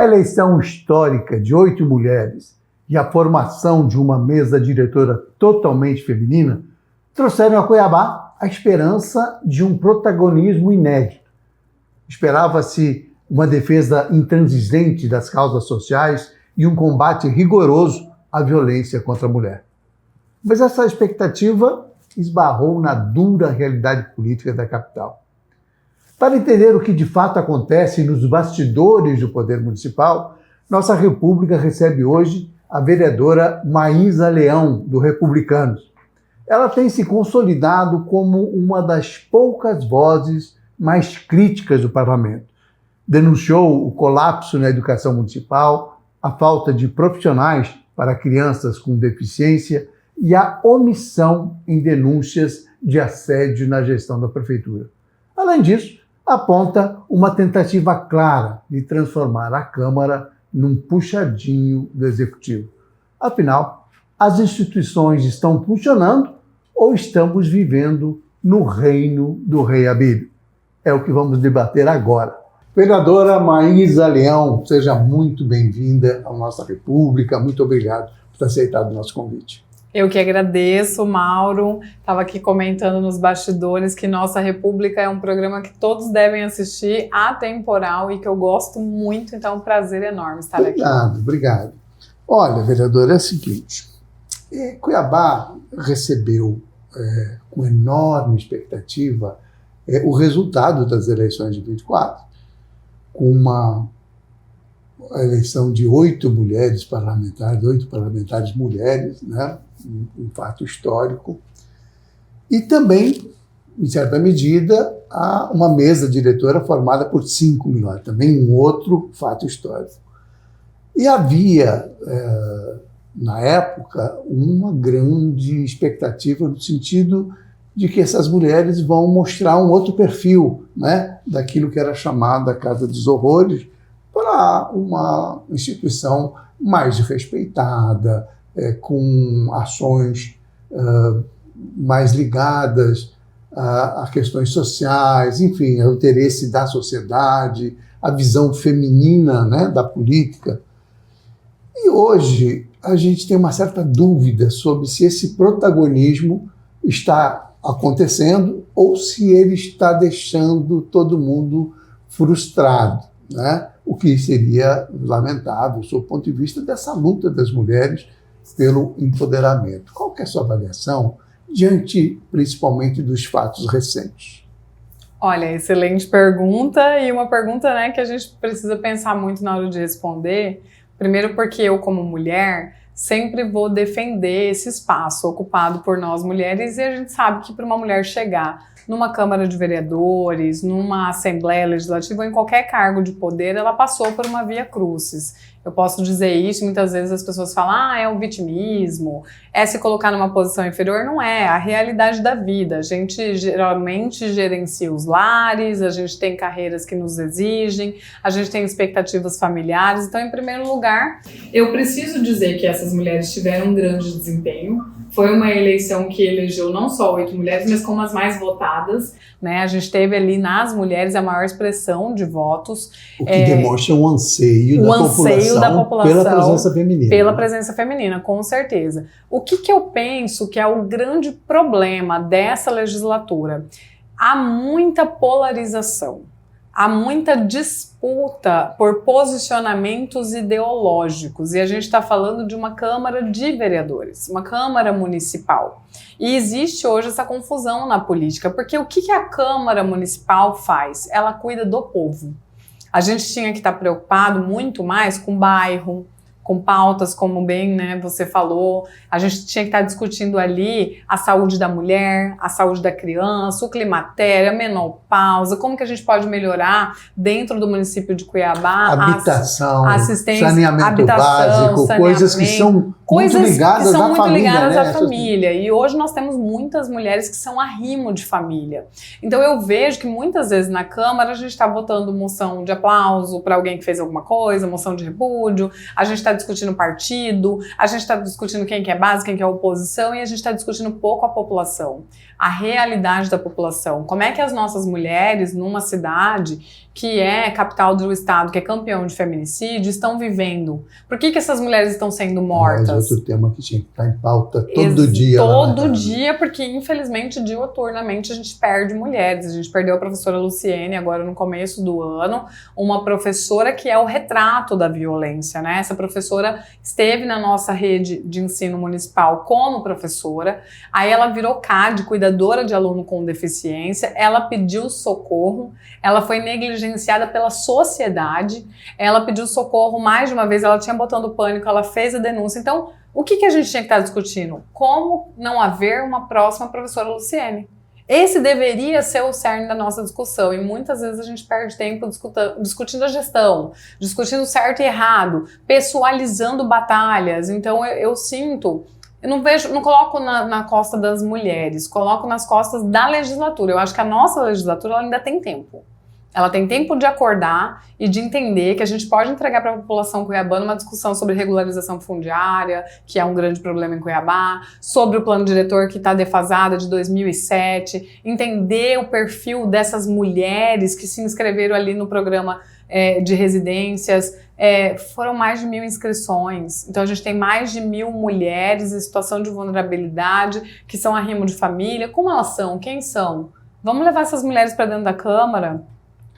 A eleição histórica de 8 mulheres e a formação de uma mesa diretora totalmente feminina trouxeram a Cuiabá a esperança de um protagonismo inédito. Esperava-se uma defesa intransigente das causas sociais e um combate rigoroso à violência contra a mulher. Mas essa expectativa esbarrou na dura realidade política da capital. Para entender o que de fato acontece nos bastidores do poder municipal, nossa República recebe hoje a vereadora Maísa Leão, do Republicanos. Ela tem se consolidado como uma das poucas vozes mais críticas do parlamento. Denunciou o colapso na educação municipal, a falta de profissionais para crianças com deficiência e a omissão em denúncias de assédio na gestão da prefeitura. Além disso, aponta uma tentativa clara de transformar a Câmara num puxadinho do Executivo. Afinal, as instituições estão funcionando ou estamos vivendo no reino do rei Abílio? É o que vamos debater agora. Vereadora Maísa Leão, seja muito bem-vinda à nossa República. Muito obrigado por ter aceitado o nosso convite. Eu que agradeço, Mauro. Estava aqui comentando nos bastidores que Nossa República é um programa que todos devem assistir, atemporal, e que eu gosto muito, então é um prazer enorme estar aqui. Obrigado. Olha, vereadora, é o seguinte, Cuiabá recebeu com enorme expectativa o resultado das eleições de 24, com uma eleição de 8 mulheres parlamentares, 8 parlamentares mulheres, né? Um fato histórico, e também, em certa medida, há uma mesa diretora formada por 5 mulheres, também um outro fato histórico. E havia, na época, uma grande expectativa no sentido de que essas mulheres vão mostrar um outro perfil, né, daquilo que era chamada Casa dos Horrores, para uma instituição mais respeitada, com ações mais ligadas a questões sociais, enfim, ao interesse da sociedade, a visão feminina, né, da política. E hoje a gente tem uma certa dúvida sobre se esse protagonismo está acontecendo ou se ele está deixando todo mundo frustrado, né? O que seria lamentável, do ponto de vista dessa luta das mulheres pelo empoderamento. Qual que é a sua avaliação diante, principalmente, dos fatos recentes? Olha, excelente pergunta, e uma pergunta, né, que a gente precisa pensar muito na hora de responder. Primeiro porque eu, como mulher, sempre vou defender esse espaço ocupado por nós mulheres, e a gente sabe que para uma mulher chegar numa Câmara de Vereadores, numa Assembleia Legislativa ou em qualquer cargo de poder, ela passou por uma via crucis. Eu posso dizer isso, muitas vezes as pessoas falam, é um vitimismo, é se colocar numa posição inferior. Não é, a realidade da vida. A gente geralmente gerencia os lares, a gente tem carreiras que nos exigem, a gente tem expectativas familiares. Então, em primeiro lugar, eu preciso dizer que essas mulheres tiveram um grande desempenho. Foi uma eleição que elegeu não só 8 mulheres, mas como as mais votadas, né? A gente teve ali nas mulheres a maior expressão de votos. O que demonstra um anseio da população pela presença feminina. Pela presença feminina, com certeza. O que eu penso que é o grande problema dessa legislatura? Há muita polarização. Há muita disputa por posicionamentos ideológicos, e a gente está falando de uma Câmara de Vereadores, uma Câmara Municipal. E existe hoje essa confusão na política, porque o que a Câmara Municipal faz? Ela cuida do povo. A gente tinha que estar preocupado muito mais com o bairro, com pautas como bem, né, você falou. A gente tinha que estar discutindo ali a saúde da mulher, a saúde da criança, o climatério, a menopausa, como que a gente pode melhorar dentro do município de Cuiabá, habitação, assistência, saneamento básico, coisas que são muito ligadas à família, né? À família. E hoje nós temos muitas mulheres que são arrimo de família. Então eu vejo que muitas vezes na Câmara a gente está votando moção de aplauso para alguém que fez alguma coisa, moção de repúdio, a gente está está discutindo partido, a gente está discutindo quem que é base, quem que é oposição, e a gente está discutindo pouco a população, a realidade da população. Como é que as nossas mulheres, numa cidade que é capital do estado, que é campeão de feminicídio, estão vivendo? Por que essas mulheres estão sendo mortas? Mas outro tema que tinha que estar em pauta todo dia. Todo dia, porque infelizmente, diuturnamente, a gente perde mulheres. A gente perdeu a professora Luciene agora no começo do ano, uma professora que é o retrato da violência, né? Essa professora esteve na nossa rede de ensino municipal como professora, aí ela virou CAD, cuidadora de aluno com deficiência, ela pediu socorro, ela foi negligenciada pela sociedade, ela pediu socorro mais de uma vez, ela tinha botando pânico, ela fez a denúncia. Então, o que a gente tinha que estar discutindo? Como não haver uma próxima professora Luciene? Esse deveria ser o cerne da nossa discussão, e muitas vezes a gente perde tempo discutindo a gestão, discutindo certo e errado, pessoalizando batalhas. Então eu sinto, eu não coloco na costa das mulheres, coloco nas costas da legislatura. Eu acho que a nossa legislatura ela ainda tem tempo. Ela tem tempo de acordar e de entender que a gente pode entregar para a população cuiabana uma discussão sobre regularização fundiária, que é um grande problema em Cuiabá, sobre o plano diretor que está defasado de 2007, entender o perfil dessas mulheres que se inscreveram ali no programa de residências. Foram mais de 1.000 inscrições, então a gente tem mais de 1.000 mulheres em situação de vulnerabilidade, que são arrimo de família. Como elas são? Quem são? Vamos levar essas mulheres para dentro da Câmara?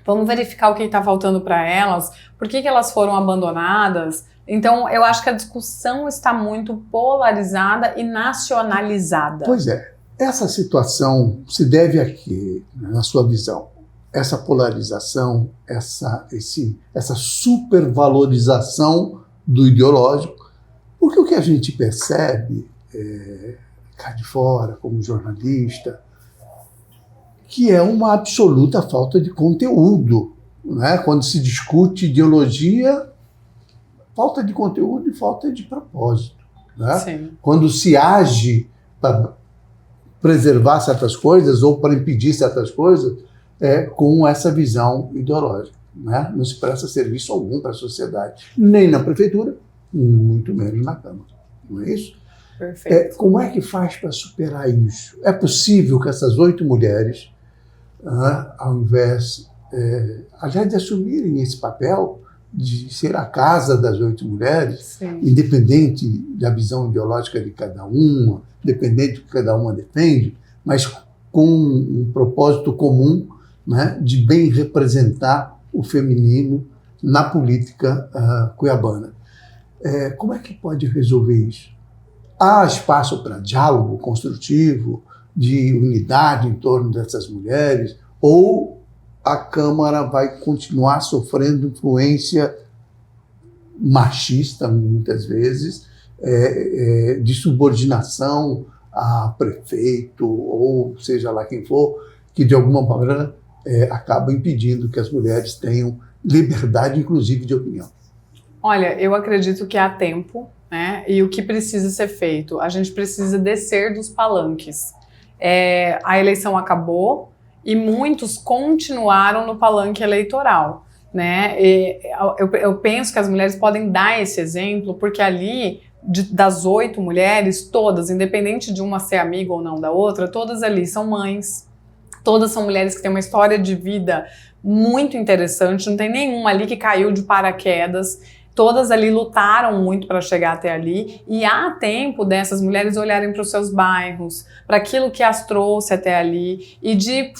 Vamos verificar o que está faltando para elas, por que elas foram abandonadas. Então, eu acho que a discussão está muito polarizada e nacionalizada. Pois é, essa situação se deve a quê, na sua visão? Essa polarização, essa supervalorização do ideológico, porque o que a gente percebe cá de fora, como jornalista, que é uma absoluta falta de conteúdo, né? Quando se discute ideologia, falta de conteúdo e falta de propósito, né? Sim. Quando se age para preservar certas coisas ou para impedir certas coisas, com essa visão ideológica, né? Não se presta serviço algum para a sociedade, nem na prefeitura, muito menos na Câmara, não é isso? Perfeito. Como é que faz para superar isso? É possível que essas 8 mulheres, ao invés, aliás, de assumirem esse papel de ser a casa das 8 mulheres, Sim. independente da visão ideológica de cada uma, independente do que cada uma defende, mas com um propósito comum, né, de bem representar o feminino na política cuiabana. Como é que pode resolver isso? Há espaço para diálogo construtivo, de unidade em torno dessas mulheres, ou a Câmara vai continuar sofrendo influência machista, muitas vezes, de subordinação a prefeito, ou seja lá quem for, que de alguma maneira acaba impedindo que as mulheres tenham liberdade, inclusive, de opinião? Olha, eu acredito que há tempo, né? E o que precisa ser feito? A gente precisa descer dos palanques. A eleição acabou e muitos continuaram no palanque eleitoral, né? Eu penso que as mulheres podem dar esse exemplo, porque ali, das 8 mulheres, todas, independente de uma ser amiga ou não da outra, todas ali são mães, todas são mulheres que têm uma história de vida muito interessante, não tem nenhuma ali que caiu de paraquedas. Todas ali lutaram muito para chegar até ali, e há tempo dessas mulheres olharem para os seus bairros, para aquilo que as trouxe até ali, e de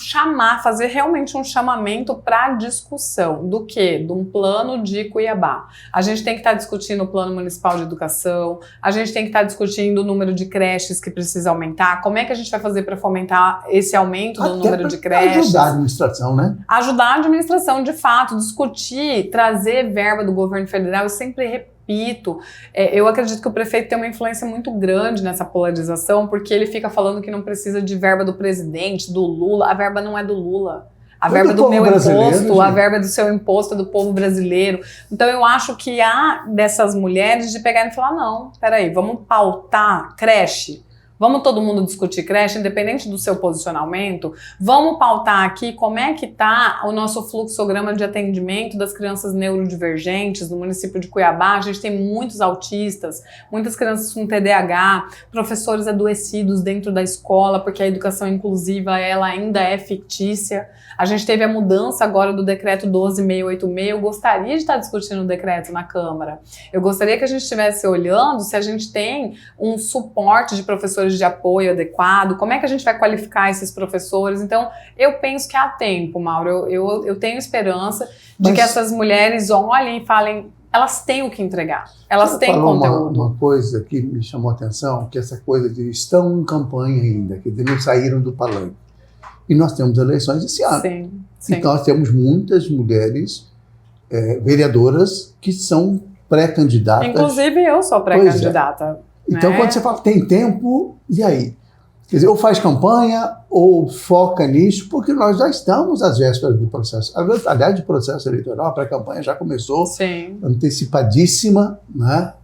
fazer realmente um chamamento para discussão do quê? De um plano de Cuiabá. A gente tem que estar discutindo o plano municipal de educação, a gente tem que estar discutindo o número de creches que precisa aumentar, como é que a gente vai fazer para fomentar esse aumento do número de creches. Ajudar a administração, né? Ajudar a administração, de fato, discutir, trazer verba do governo federal. Eu sempre repito, eu acredito que o prefeito tem uma influência muito grande nessa polarização, porque ele fica falando que não precisa de verba do presidente, do Lula. A verba não é do Lula. A verba do meu imposto, a verba do seu imposto é do povo brasileiro. Então eu acho que há dessas mulheres de pegarem e falar, não, peraí, vamos pautar creche, Vamos todo mundo discutir creche, independente do seu posicionamento? Vamos pautar aqui como é que está o nosso fluxograma de atendimento das crianças neurodivergentes no município de Cuiabá. A gente tem muitos autistas, muitas crianças com TDAH, professores adoecidos dentro da escola, porque a educação inclusiva ela ainda é fictícia. A gente teve a mudança agora do decreto 12.686. Eu gostaria de estar discutindo o decreto na Câmara. Eu gostaria que a gente estivesse olhando se a gente tem um suporte de professores de apoio adequado, como é que a gente vai qualificar esses professores. Então, eu penso que há tempo, Mauro, eu tenho esperança de que essas mulheres olhem e falem, elas têm o que entregar, elas têm conteúdo. Uma coisa que me chamou a atenção, que essa coisa de estão em campanha ainda, que não saíram do palanque. E nós temos eleições esse ano. Sim. Então, nós temos muitas mulheres vereadoras que são pré-candidatas. Inclusive, eu sou pré-candidata. Então, quando você fala tem tempo, e aí? Quer dizer, ou faz campanha, ou foca nisso, porque nós já estamos às vésperas do processo. Aliás, do processo eleitoral, a pré-campanha já começou, antecipadíssima, né?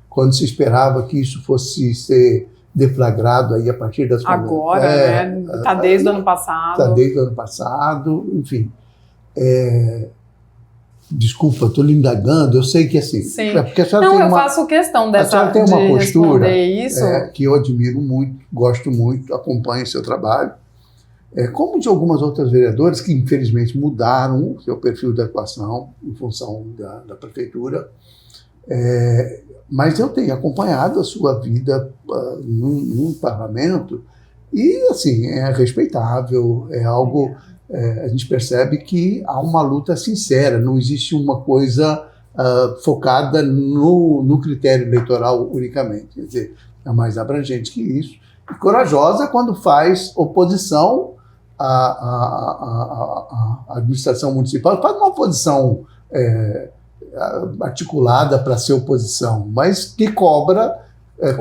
Quando se esperava que isso fosse ser deflagrado aí a partir das... Agora, né? Está desde o ano passado. Está desde o ano passado, enfim. Desculpa, estou lhe indagando, eu sei que assim... Sim. Porque a senhora não, tem eu faço questão a senhora tem uma postura isso. Que eu admiro muito, gosto muito, acompanho o seu trabalho, como de algumas outras vereadoras que infelizmente mudaram o seu perfil de atuação em função da prefeitura, mas eu tenho acompanhado a sua vida no parlamento e assim, é respeitável, é algo... a gente percebe que há uma luta sincera, não existe uma coisa focada no critério eleitoral unicamente. Quer dizer, é mais abrangente que isso. E corajosa quando faz oposição à administração municipal. Faz uma oposição articulada para ser oposição, mas que cobra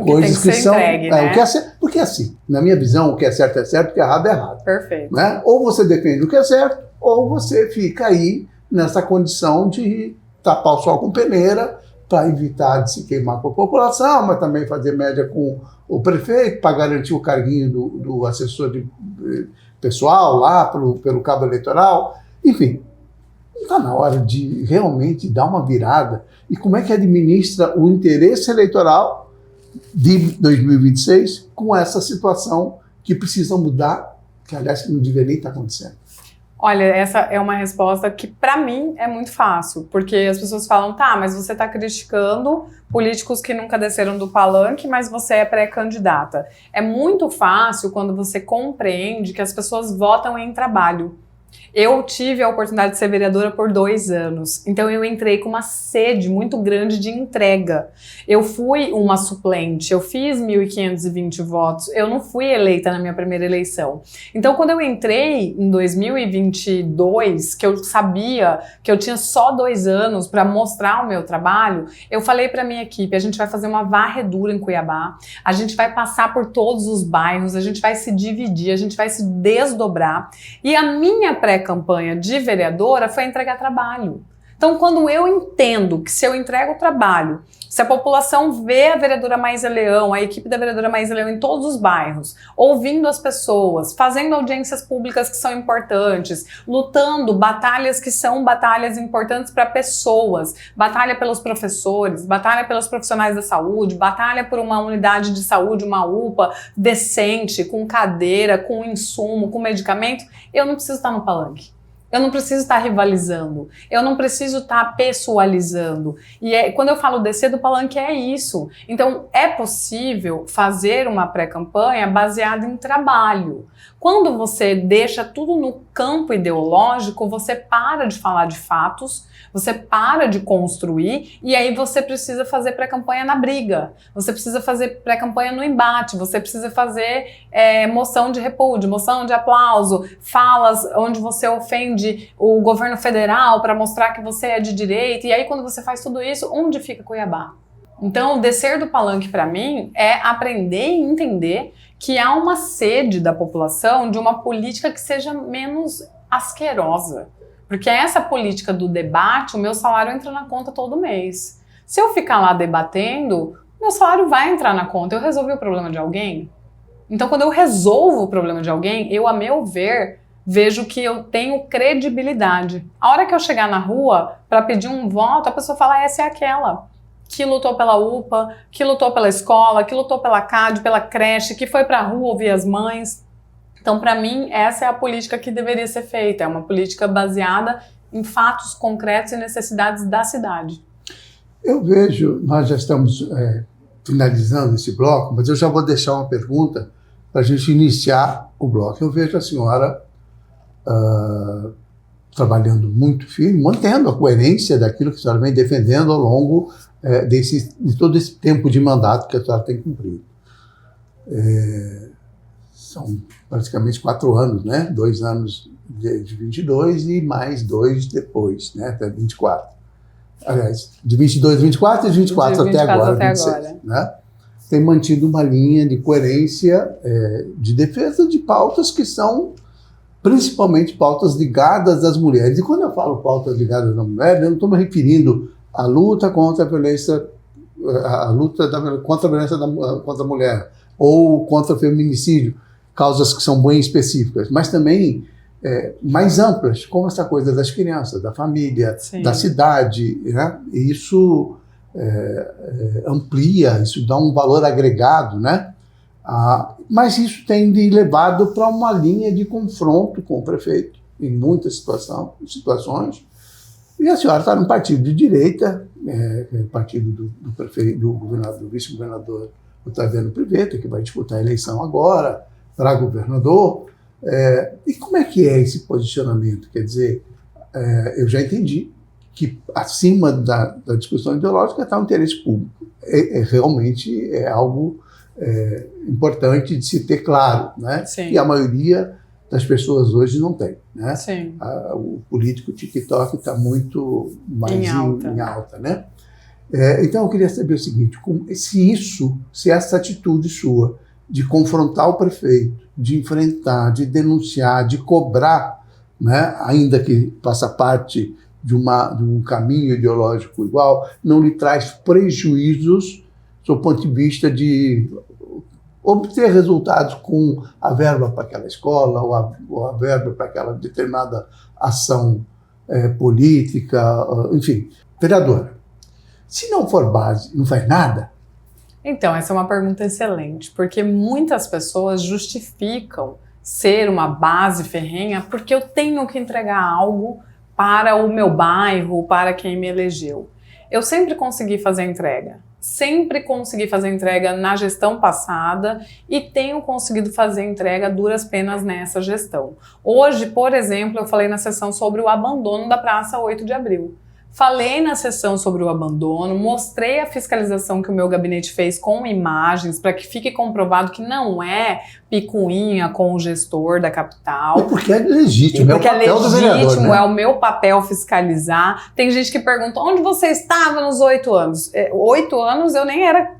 coisas que são... entregue, né? Porque assim, na minha visão, o que é certo, o que é errado é errado. Perfeito. Né? Ou você defende o que é certo, ou você fica aí nessa condição de tapar o sol com peneira para evitar de se queimar com a população, mas também fazer média com o prefeito para garantir o carguinho do assessor pessoal lá pelo cabo eleitoral. Enfim, está na hora de realmente dar uma virada. E como é que administra o interesse eleitoral de 2026 com essa situação que precisa mudar, que aliás não deveria nem estar acontecendo? Olha, essa é uma resposta que para mim é muito fácil, porque as pessoas falam, tá, mas você está criticando políticos que nunca desceram do palanque, mas você é pré-candidata. É muito fácil quando você compreende que as pessoas votam em trabalho. Eu tive a oportunidade de ser vereadora por 2 anos, então eu entrei com uma sede muito grande de entrega. Eu fui uma suplente, eu fiz 1.520 votos, eu não fui eleita na minha primeira eleição. Então quando eu entrei em 2022, que eu sabia que eu tinha só 2 anos para mostrar o meu trabalho, eu falei para minha equipe, a gente vai fazer uma varredura em Cuiabá, a gente vai passar por todos os bairros, a gente vai se dividir, a gente vai se desdobrar, e a minha pré-campanha de vereadora foi entregar trabalho. Então, quando eu entendo que se eu entrego trabalho, se a população vê a vereadora Maísa Leão, a equipe da vereadora Maísa Leão em todos os bairros, ouvindo as pessoas, fazendo audiências públicas que são importantes, lutando batalhas que são batalhas importantes para pessoas, batalha pelos professores, batalha pelos profissionais da saúde, batalha por uma unidade de saúde, uma UPA decente, com cadeira, com insumo, com medicamento, eu não preciso estar no palanque. Eu não preciso estar rivalizando, eu não preciso estar pessoalizando. E quando eu falo descer do palanque é isso. Então é possível fazer uma pré-campanha baseada em trabalho. Quando você deixa tudo no campo ideológico, você para de falar de fatos, você para de construir e aí você precisa fazer pré-campanha na briga, você precisa fazer pré-campanha no embate, você precisa fazer moção de repúdio, moção de aplauso, falas onde você ofende o governo federal para mostrar que você é de direita, e aí quando você faz tudo isso, onde fica Cuiabá? Então, descer do palanque para mim é aprender e entender que há uma sede da população de uma política que seja menos asquerosa. Porque essa política do debate, o meu salário entra na conta todo mês. Se eu ficar lá debatendo, meu salário vai entrar na conta. Eu resolvi o problema de alguém? Então, quando eu resolvo o problema de alguém, eu, a meu ver, vejo que eu tenho credibilidade. A hora que eu chegar na rua para pedir um voto, a pessoa fala, essa é aquela que lutou pela UPA, que lutou pela escola, que lutou pela CAD, pela creche, que foi para a rua ouvir as mães. Então, para mim, essa é a política que deveria ser feita. É uma política baseada em fatos concretos e necessidades da cidade. Eu vejo, nós já estamos finalizando esse bloco, mas eu já vou deixar uma pergunta para a gente iniciar o bloco. Eu vejo a senhora trabalhando muito firme, mantendo a coerência daquilo que a senhora vem defendendo ao longo de todo esse tempo de mandato que a senhora tem cumprido. São praticamente 4 anos, né? 2 anos de 22 e mais 2 depois, né? Até 24. Aliás, de 22 a 24 e de 24 até agora, 26. Né? Tem mantido uma linha de coerência de defesa de pautas que são principalmente pautas ligadas às mulheres. E quando eu falo pautas ligadas às mulheres, eu não estou me referindo à luta contra a violência, contra a violência contra a mulher ou contra o feminicídio, causas que são bem específicas, mas também mais amplas, como essa coisa das crianças, da família, sim, da cidade, né? E isso amplia, isso dá um valor agregado, né? Mas isso tem levado para uma linha de confronto com o prefeito, em muitas situações. E a senhora está num partido de direita, partido do prefeito, do vice-governador Otaviano Pivetta, que vai disputar a eleição agora para governador. E como é que é esse posicionamento? Quer dizer, eu já entendi que acima da discussão ideológica está o interesse público. Realmente é algo importante de se ter claro, né? Sim. E a maioria das pessoas hoje não tem, né? Sim. O político TikTok está muito mais em alta, né? Então eu queria saber o seguinte, se essa atitude sua de confrontar o prefeito, de enfrentar, de denunciar, de cobrar, né, ainda que faça parte de um caminho ideológico igual, não lhe traz prejuízos do ponto de vista de obter resultados com a verba para aquela escola ou a verba para aquela determinada ação política, enfim. Vereadora, se não for base, não faz nada? Então, essa é uma pergunta excelente, porque muitas pessoas justificam ser uma base ferrenha porque eu tenho que entregar algo para o meu bairro, para quem me elegeu. Eu sempre consegui fazer entrega. Sempre consegui fazer entrega na gestão passada e tenho conseguido fazer entrega a duras penas nessa gestão. Hoje, por exemplo, eu falei na sessão sobre o abandono da Praça 8 de Abril. Falei na sessão sobre o abandono, mostrei a fiscalização que o meu gabinete fez com imagens para que fique comprovado que não é picuinha com o gestor da capital. Porque é legítimo, porque é o papel do vereador, né? É o meu papel fiscalizar. Tem gente que pergunta, onde você estava nos 8 anos? 8 anos eu nem era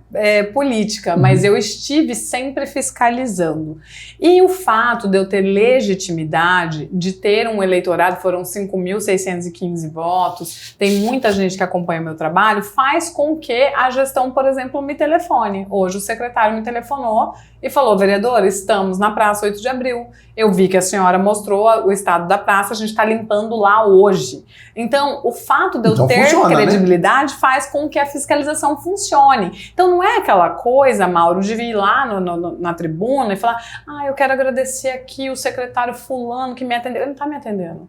política, mas eu estive sempre fiscalizando. E o fato de eu ter legitimidade, de ter um eleitorado, foram 5.615 votos, tem muita gente que acompanha meu trabalho, faz com que a gestão, por exemplo, me telefone. Hoje o secretário me telefonou e falou, vereadora, estamos na Praça 8 de Abril. Eu vi que a senhora mostrou o estado da praça, a gente está limpando lá hoje. Então, o fato de eu ter credibilidade, né, faz com que a fiscalização funcione. Então, não é aquela coisa, Mauro, de vir lá na tribuna e falar, eu quero agradecer aqui o secretário fulano que me atendeu. Ele não está me atendendo.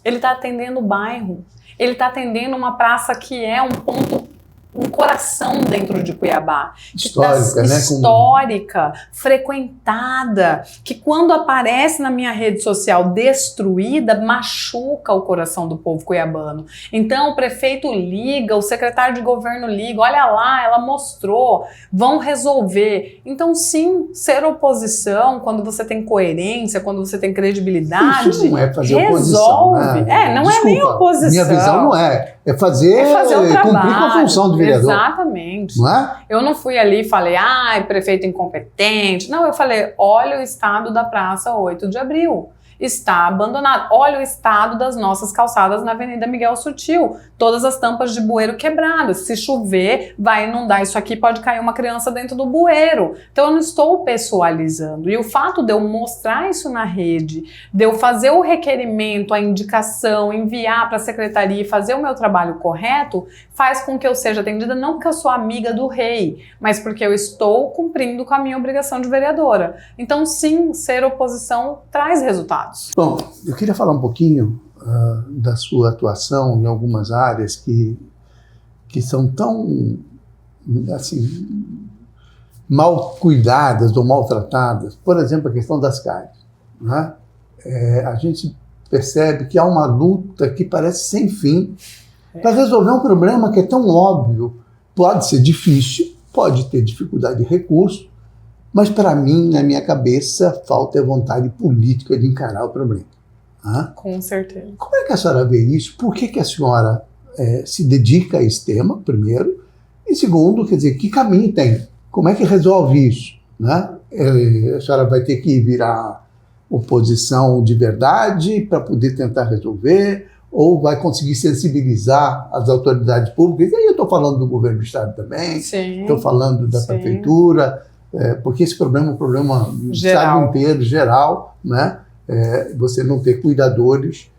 Ele está atendendo o bairro. Ele está atendendo uma praça que é um ponto, um coração dentro de Cuiabá. Histórica, né? Histórica, frequentada, que quando aparece na minha rede social destruída, machuca o coração do povo cuiabano. Então o prefeito liga, o secretário de governo liga, olha lá, ela mostrou, vão resolver. Então sim, ser oposição, quando você tem coerência, quando você tem credibilidade, isso não é fazer resolve. Oposição, né? Não é nem oposição. Minha visão não é. É fazer o cumprir com a função do vereador. Exatamente. Não é? Eu não fui ali e falei, prefeito incompetente. Não, eu falei, olha o estado da Praça 8 de Abril. está abandonado. Olha o estado das nossas calçadas na Avenida Miguel Sutil, todas as tampas de bueiro quebradas. Se chover, vai inundar isso aqui, pode cair uma criança dentro do bueiro. Então eu não estou pessoalizando. E o fato de eu mostrar isso na rede, de eu fazer o requerimento, a indicação, enviar para a secretaria e fazer o meu trabalho correto, faz com que eu seja atendida não porque eu sou amiga do rei, mas porque eu estou cumprindo com a minha obrigação de vereadora. Então, sim, ser oposição traz resultados. Bom, eu queria falar um pouquinho da sua atuação em algumas áreas que são tão, assim, mal cuidadas ou maltratadas. Por exemplo, a questão das cáries, né? A gente percebe que há uma luta que parece sem fim para resolver um problema que é tão óbvio. Pode ser difícil, pode ter dificuldade de recurso, mas para mim, na minha cabeça, falta a vontade política de encarar o problema. Com certeza. Como é que a senhora vê isso? Por que a senhora se dedica a esse tema, primeiro? E segundo, quer dizer, que caminho tem? Como é que resolve isso? Né? A senhora vai ter que virar oposição de verdade para poder tentar resolver? Ou vai conseguir sensibilizar as autoridades públicas? E aí eu estou falando do governo do estado também, estou falando da prefeitura, porque esse problema é um problema do estado inteiro, geral, né? Você não ter cuidadores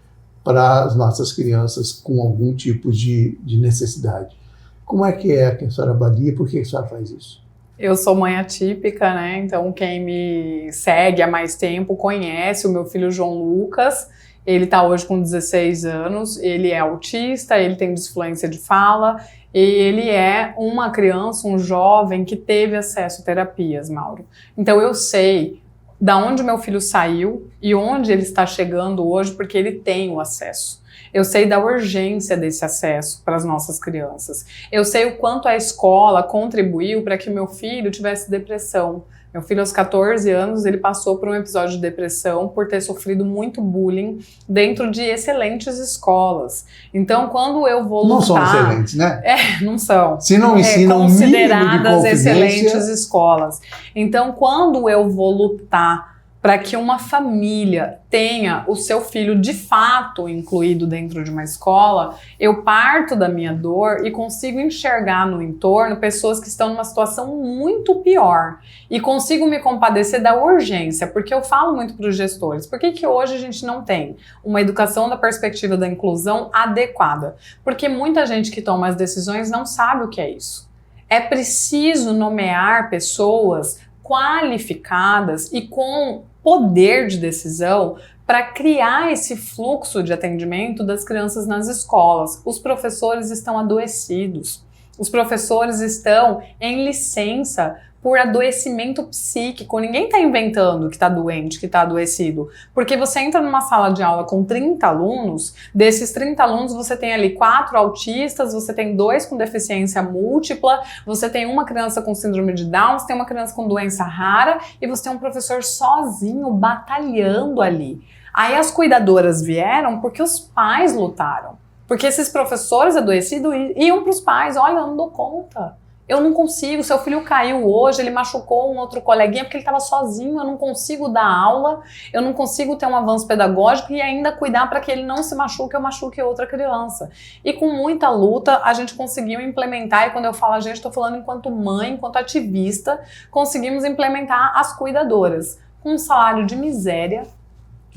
para as nossas crianças com algum tipo de necessidade. Como é que a senhora avalia? Por que a senhora faz isso? Eu sou mãe atípica, né? Então quem me segue há mais tempo conhece o meu filho João Lucas. Ele está hoje com 16 anos, ele é autista, ele tem disfluência de fala e ele é uma criança, um jovem que teve acesso a terapias, Mauro. Então eu sei da onde meu filho saiu e onde ele está chegando hoje porque ele tem o acesso. Eu sei da urgência desse acesso para as nossas crianças. Eu sei o quanto a escola contribuiu para que meu filho tivesse depressão. Meu filho, aos 14 anos, ele passou por um episódio de depressão por ter sofrido muito bullying dentro de excelentes escolas. Então, quando eu vou lutar... Não são excelentes, né? Não são. Se não ensinam consideradas excelentes escolas. Então, quando eu vou lutar para que uma família tenha o seu filho de fato incluído dentro de uma escola, eu parto da minha dor e consigo enxergar no entorno pessoas que estão numa situação muito pior e consigo me compadecer da urgência, porque eu falo muito para os gestores, por que hoje a gente não tem uma educação da perspectiva da inclusão adequada? Porque muita gente que toma as decisões não sabe o que é isso. É preciso nomear pessoas qualificadas e com poder de decisão para criar esse fluxo de atendimento das crianças nas escolas. Os professores estão adoecidos, os professores estão em licença por adoecimento psíquico. Ninguém está inventando que está doente, que está adoecido. Porque você entra numa sala de aula com 30 alunos, desses 30 alunos você tem ali 4 autistas, você tem 2 com deficiência múltipla, você tem uma criança com síndrome de Down, você tem uma criança com doença rara e você tem um professor sozinho batalhando ali. Aí as cuidadoras vieram porque os pais lutaram. Porque esses professores adoecidos iam para os pais, olha, eu não dou conta. Eu não consigo, seu filho caiu hoje, ele machucou um outro coleguinha porque ele estava sozinho, eu não consigo dar aula, eu não consigo ter um avanço pedagógico e ainda cuidar para que ele não se machuque ou machuque outra criança. E com muita luta a gente conseguiu implementar, e quando eu falo a gente, estou falando enquanto mãe, enquanto ativista, conseguimos implementar as cuidadoras com um salário de miséria.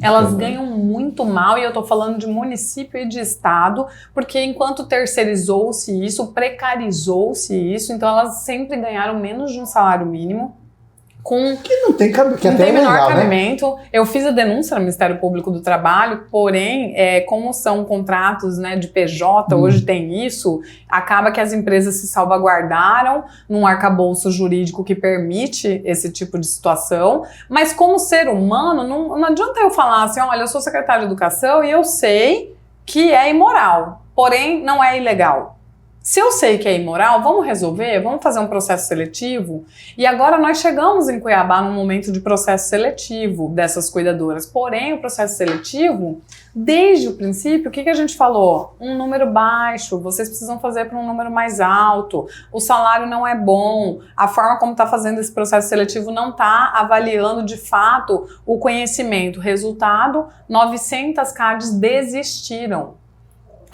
Elas ganham muito mal, e eu tô falando de município e de estado, porque enquanto terceirizou-se isso, precarizou-se isso, então elas sempre ganharam menos de um salário mínimo. Que não tem cabimento, que não até tem é menor legal, cabimento. Né? Eu fiz a denúncia no Ministério Público do Trabalho, porém, como são contratos, né, de PJ, hoje tem isso, acaba que as empresas se salvaguardaram num arcabouço jurídico que permite esse tipo de situação, mas como ser humano, não adianta eu falar assim, olha, eu sou secretária de Educação e eu sei que é imoral, porém não é ilegal. Se eu sei que é imoral, vamos resolver? Vamos fazer um processo seletivo? E agora nós chegamos em Cuiabá num momento de processo seletivo dessas cuidadoras. Porém, o processo seletivo, desde o princípio, o que a gente falou? Um número baixo, vocês precisam fazer para um número mais alto, o salário não é bom, a forma como está fazendo esse processo seletivo não está avaliando de fato o conhecimento. Resultado, 900 CADs desistiram.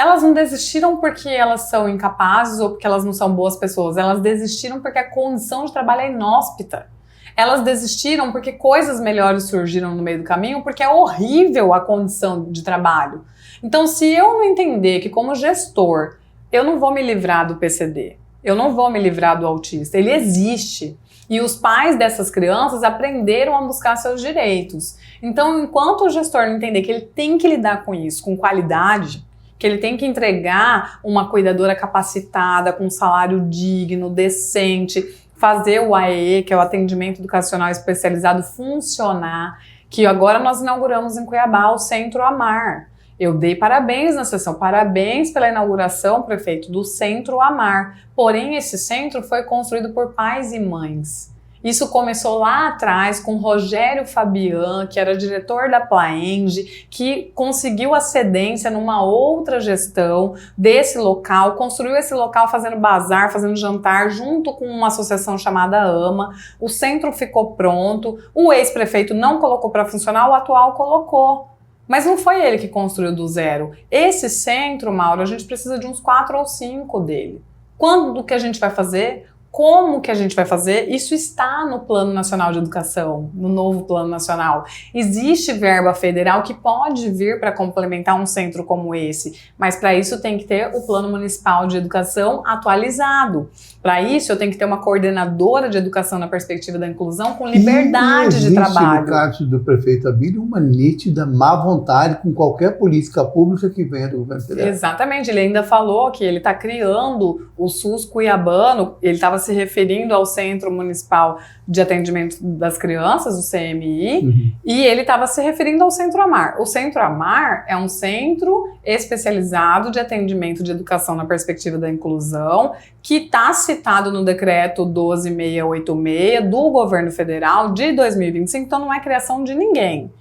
Elas não desistiram porque elas são incapazes ou porque elas não são boas pessoas. Elas desistiram porque a condição de trabalho é inóspita. Elas desistiram porque coisas melhores surgiram no meio do caminho, porque é horrível a condição de trabalho. Então, se eu não entender que como gestor, eu não vou me livrar do PCD, eu não vou me livrar do autista, ele existe. E os pais dessas crianças aprenderam a buscar seus direitos. Então, enquanto o gestor não entender que ele tem que lidar com isso, com qualidade, que ele tem que entregar uma cuidadora capacitada, com um salário digno, decente, fazer o AEE, que é o Atendimento Educacional Especializado, funcionar, que agora nós inauguramos em Cuiabá o Centro Amar. Eu dei parabéns na sessão, parabéns pela inauguração, prefeito, do Centro Amar. Porém, esse centro foi construído por pais e mães. Isso começou lá atrás com Rogério Fabian, que era diretor da Plaenge, que conseguiu a cedência numa outra gestão desse local, construiu esse local fazendo bazar, fazendo jantar, junto com uma associação chamada AMA. O centro ficou pronto, o ex-prefeito não colocou para funcionar, o atual colocou. Mas não foi ele que construiu do zero. Esse centro, Mauro, a gente precisa de uns 4 ou 5 dele. Quando que a gente vai fazer? Como que a gente vai fazer? Isso está no Plano Nacional de Educação, no novo Plano Nacional. Existe verba federal que pode vir para complementar um centro como esse, mas para isso tem que ter o Plano Municipal de Educação atualizado. Para isso eu tenho que ter uma coordenadora de educação na perspectiva da inclusão com liberdade de trabalho. No caso do prefeito Abílio, uma nítida má vontade com qualquer política pública que venha do governo federal. Exatamente, ele ainda falou que ele está criando o SUS cuiabano, ele estava se referindo ao Centro Municipal de Atendimento das Crianças, o CMI, e ele estava se referindo ao Centro Amar. O Centro Amar é um centro especializado de atendimento de educação na perspectiva da inclusão, que está citado no decreto 12686 do governo federal de 2025, então não é criação de ninguém.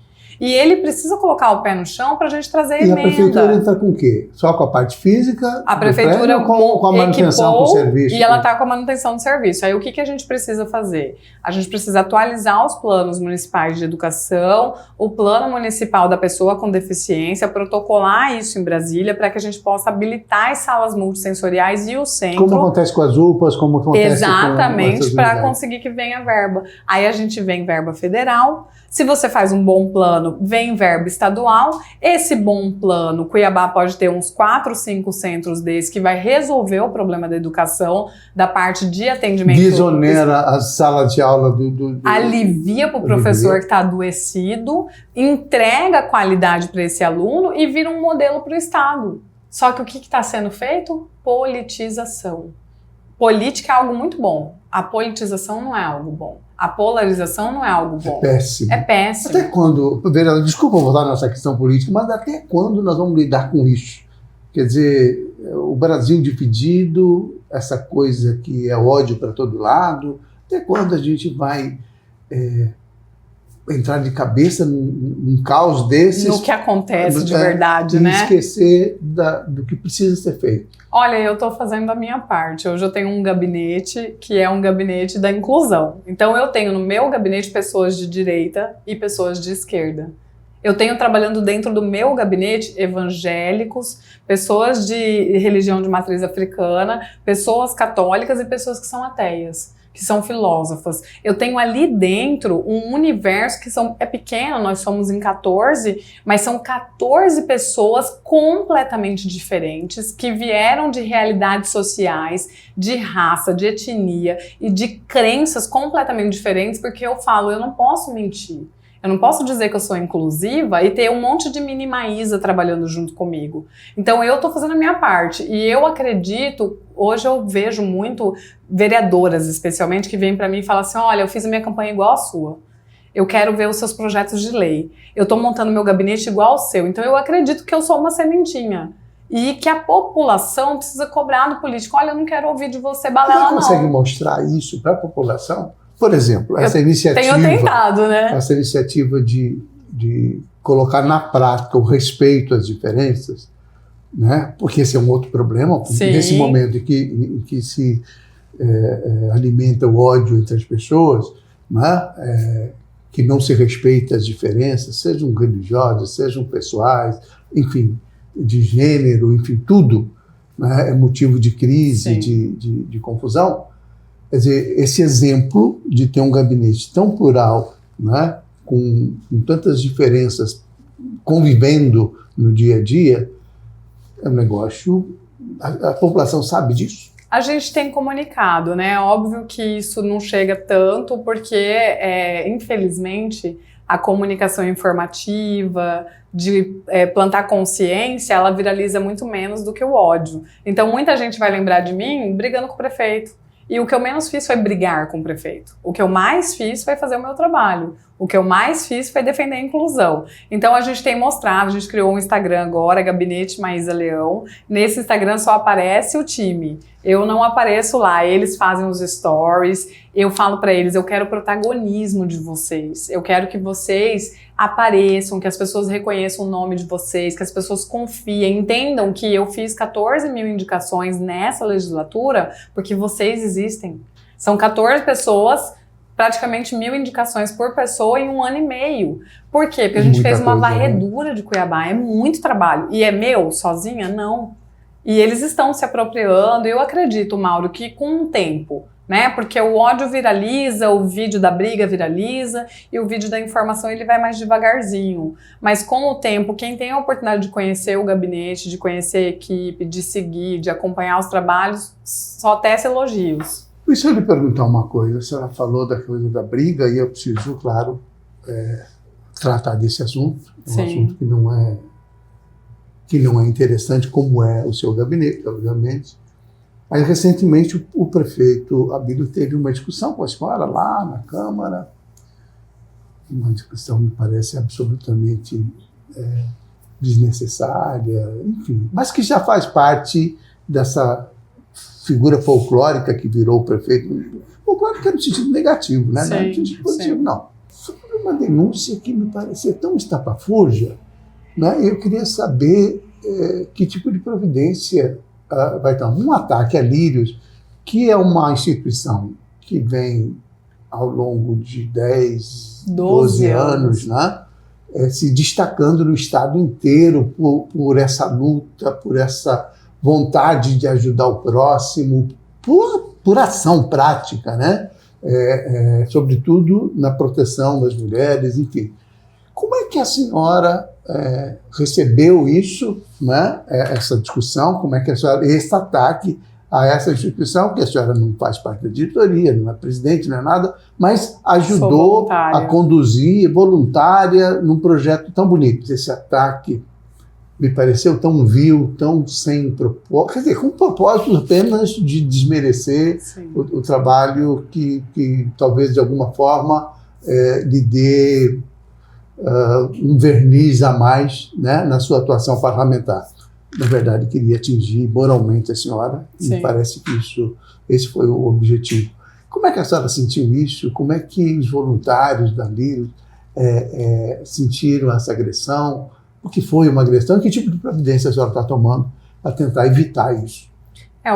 E ele precisa colocar o pé no chão para a gente trazer a emenda. E a prefeitura entra com o quê? Só com a parte física? A prefeitura com a manutenção do serviço? E ela está com a manutenção do serviço. Aí o que a gente precisa fazer? A gente precisa atualizar os planos municipais de educação, o plano municipal da pessoa com deficiência, protocolar isso em Brasília para que a gente possa habilitar as salas multissensoriais e o centro. Como acontece com as UPAs, como acontece exatamente, para conseguir que venha verba. Aí a gente vem verba federal. Se você faz um bom plano, vem verba estadual. Esse bom plano, Cuiabá pode ter uns 4, 5 centros desses que vai resolver o problema da educação, da parte de atendimento. Desonera a sala de aula alivia para o professor que está adoecido, entrega qualidade para esse aluno e vira um modelo para o Estado. Só que o que está sendo feito? Politização. Política é algo muito bom. A politização não é algo bom. A polarização não é algo bom. É péssimo. É péssimo. Até quando, vereador, desculpa voltar nessa questão política, mas até quando nós vamos lidar com isso? Quer dizer, o Brasil dividido, essa coisa que é ódio para todo lado, até quando a gente vai entrar de cabeça num caos desses? No que acontece de verdade, né? E esquecer do que precisa ser feito. Olha, eu estou fazendo a minha parte. Hoje eu tenho um gabinete que é um gabinete da inclusão. Então eu tenho no meu gabinete pessoas de direita e pessoas de esquerda. Eu tenho trabalhando dentro do meu gabinete evangélicos, pessoas de religião de matriz africana, pessoas católicas e pessoas que são ateias, que são filósofas. Eu tenho ali dentro um universo que é pequeno, nós somos em 14, mas são 14 pessoas completamente diferentes, que vieram de realidades sociais, de raça, de etnia e de crenças completamente diferentes, porque eu não posso mentir. Eu não posso dizer que eu sou inclusiva e ter um monte de mini Maísa trabalhando junto comigo. Então eu estou fazendo a minha parte e eu acredito, hoje eu vejo muito vereadoras especialmente que vêm para mim e falam assim, olha, eu fiz a minha campanha igual a sua. Eu quero ver os seus projetos de lei. Eu estou montando meu gabinete igual ao seu. Então eu acredito que eu sou uma sementinha. e que a população precisa cobrar do político. Olha, eu não quero ouvir de você balela, não. Você consegue mostrar isso para a população? Por exemplo, essa Tenho tentado, né? Essa iniciativa de colocar na prática o respeito às diferenças, né? Porque esse é um outro problema. Sim. Nesse momento em que se alimenta o ódio entre as pessoas, né? Que não se respeita as diferenças, sejam religiosas, sejam pessoais, enfim, de gênero, enfim, tudo, né? É motivo de crise, de confusão. Quer dizer, esse exemplo de ter um gabinete tão plural, né, com tantas diferenças convivendo no dia a dia, é um negócio... A população sabe disso? A gente tem comunicado, né? Óbvio que isso não chega tanto porque, infelizmente, a comunicação informativa, de plantar consciência, ela viraliza muito menos do que o ódio. Então, muita gente vai lembrar de mim brigando com o prefeito. E o que eu menos fiz foi brigar com o prefeito. O que eu mais fiz foi fazer o meu trabalho. O que eu mais fiz foi defender a inclusão. Então a gente tem mostrado, a gente criou um Instagram agora, Gabinete Maísa Leão. Nesse Instagram só aparece o time. Eu não apareço lá, eles fazem os stories. Eu falo para eles, eu quero o protagonismo de vocês. Eu quero que vocês apareçam, que as pessoas reconheçam o nome de vocês, que as pessoas confiem, entendam que eu fiz 14 mil indicações nessa legislatura porque vocês existem. São 14 pessoas, praticamente 1.000 indicações por pessoa em 1 ano e meio. Por quê? Porque a gente fez uma varredura de Cuiabá, é muito trabalho. E é meu, sozinha? Não. E eles estão se apropriando, eu acredito, Mauro, que com o tempo, né? Porque o ódio viraliza, o vídeo da briga viraliza e o vídeo da informação ele vai mais devagarzinho. Mas com o tempo, quem tem a oportunidade de conhecer o gabinete, de conhecer a equipe, de seguir, de acompanhar os trabalhos, só tece elogios. Deixa eu lhe perguntar uma coisa. A senhora falou da coisa da briga e eu preciso, claro, tratar desse assunto. É um assunto que não é interessante, como é o seu gabinete, obviamente. Mas, recentemente, o prefeito Abílio teve uma discussão com a senhora lá na Câmara. Uma discussão, me parece, absolutamente desnecessária, enfim. Mas que já faz parte dessa figura folclórica que virou o prefeito. Folclórica no sentido negativo, né? Sim, não no sentido positivo, não. Sobre uma denúncia que me parecia tão estapafúrdia, né? Eu queria saber que tipo de providência vai ter. Um ataque a Lírios, que é uma instituição que vem ao longo de 10, 12 anos, né? Se destacando no estado inteiro por essa luta, por essa vontade de ajudar o próximo, por ação prática, né? Sobretudo na proteção das mulheres, enfim. Como é que a senhora recebeu isso, né? Essa discussão, como é que a senhora, esse ataque a essa instituição, que a senhora não faz parte da diretoria, não é presidente, não é nada, mas ajudou a conduzir, voluntária, num projeto tão bonito. Esse ataque me pareceu tão vil, tão sem propósito, quer dizer, com propósito apenas de desmerecer o trabalho que talvez de alguma forma lhe dê um verniz a mais, né, na sua atuação parlamentar. Na verdade, queria atingir moralmente a senhora, e me parece que esse foi o objetivo. Como é que a senhora sentiu isso? Como é que os voluntários da Lírios sentiram essa agressão? O que foi uma agressão? Que tipo de providência a senhora está tomando para tentar evitar isso?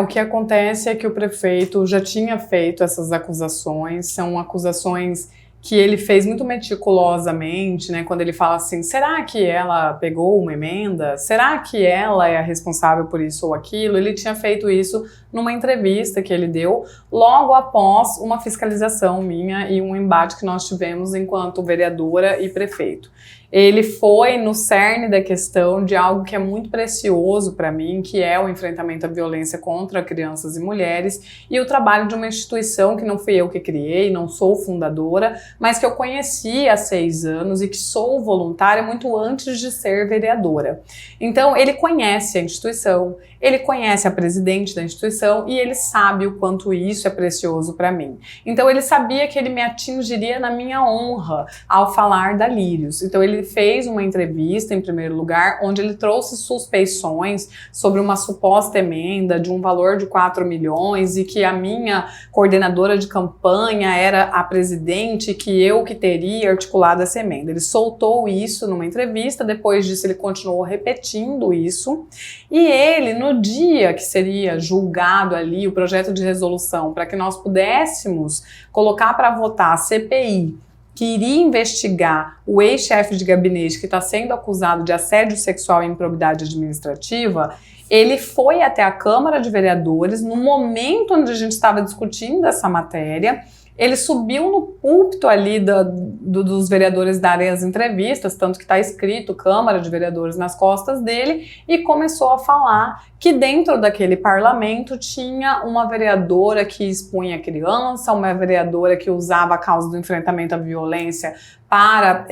O que acontece é que o prefeito já tinha feito essas acusações, são acusações que ele fez muito meticulosamente, né? Quando ele fala assim, será que ela pegou uma emenda? Será que ela é a responsável por isso ou aquilo? Ele tinha feito isso numa entrevista que ele deu logo após uma fiscalização minha e um embate que nós tivemos enquanto vereadora e prefeito. Ele foi no cerne da questão de algo que é muito precioso para mim, que é o enfrentamento à violência contra crianças e mulheres e o trabalho de uma instituição que não fui eu que criei, não sou fundadora, mas que eu conheci há 6 anos e que sou voluntária muito antes de ser vereadora. Então, ele conhece a instituição, ele conhece a presidente da instituição e ele sabe o quanto isso é precioso para mim. Então, ele sabia que ele me atingiria na minha honra ao falar da Lírios. Então, ele ele fez uma entrevista, em primeiro lugar, onde ele trouxe suspeições sobre uma suposta emenda de um valor de 4 milhões e que a minha coordenadora de campanha era a presidente, que eu que teria articulado essa emenda. Ele soltou isso numa entrevista, depois disso ele continuou repetindo isso, e ele, no dia que seria julgado ali o projeto de resolução para que nós pudéssemos colocar para votar a CPI, que iria investigar o ex-chefe de gabinete que está sendo acusado de assédio sexual e improbidade administrativa, ele foi até a Câmara de Vereadores, no momento onde a gente estava discutindo essa matéria. Ele subiu no púlpito ali dos vereadores darem as entrevistas, tanto que está escrito Câmara de Vereadores nas costas dele, e começou a falar que dentro daquele parlamento tinha uma vereadora que expunha criança, uma vereadora que usava a causa do enfrentamento à violência para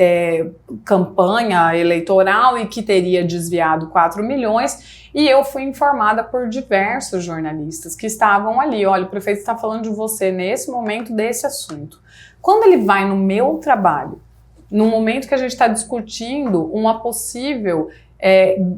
campanha eleitoral e que teria desviado 4 milhões. E eu fui informada por diversos jornalistas que estavam ali. Olha, o prefeito está falando de você nesse momento desse assunto. Quando ele vai no meu trabalho, no momento que a gente está discutindo uma possível